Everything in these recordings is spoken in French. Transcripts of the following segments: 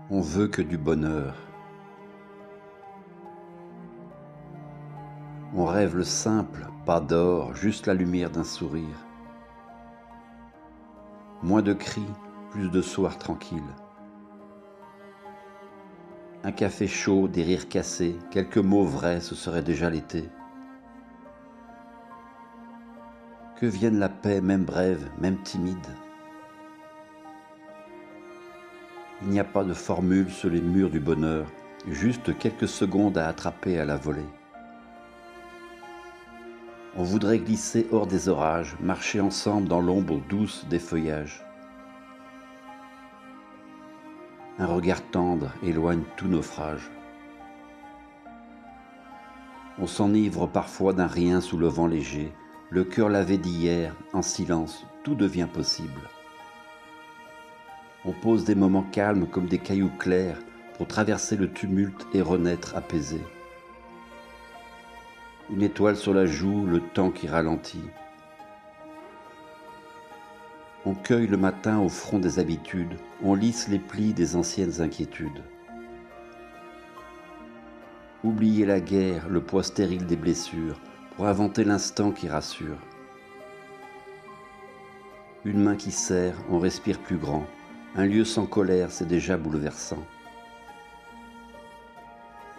On veut que du bonheur. On rêve le simple, pas d'or, juste la lumière d'un sourire. Moins de cris, plus de soirs tranquilles. Un café chaud, des rires cassés, quelques mots vrais, ce serait déjà l'été. Que vienne la paix, même brève, même timide. Il n'y a pas de formule sur les murs du bonheur, juste quelques secondes à attraper à la volée. On voudrait glisser hors des orages, marcher ensemble dans l'ombre douce des feuillages. Un regard tendre éloigne tout naufrage. On s'enivre parfois d'un rien sous le vent léger, le cœur lavé d'hier, en silence, tout devient possible. On pose des moments calmes comme des cailloux clairs pour traverser le tumulte et renaître apaisé. Une étoile sur la joue, le temps qui ralentit. On cueille le matin au front des habitudes, on lisse les plis des anciennes inquiétudes. Oublier la guerre, le poids stérile des blessures, pour inventer l'instant qui rassure. Une main qui serre, on respire plus grand. Un lieu sans colère, c'est déjà bouleversant.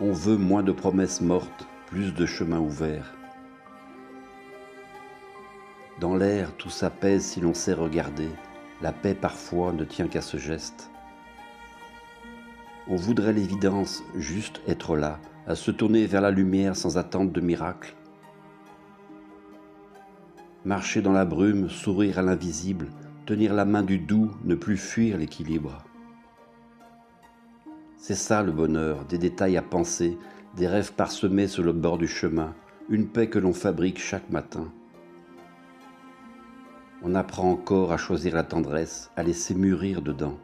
On veut moins de promesses mortes, plus de chemins ouverts. Dans l'air, tout s'apaise si l'on sait regarder. La paix parfois ne tient qu'à ce geste. On voudrait l'évidence, juste être là, à se tourner vers la lumière sans attendre de miracle. Marcher dans la brume, sourire à l'invisible, tenir la main du doux, ne plus fuir l'équilibre. C'est ça le bonheur, des détails à penser, des rêves parsemés sur le bord du chemin, une paix que l'on fabrique chaque matin. On apprend encore à choisir la tendresse, à laisser mûrir dedans.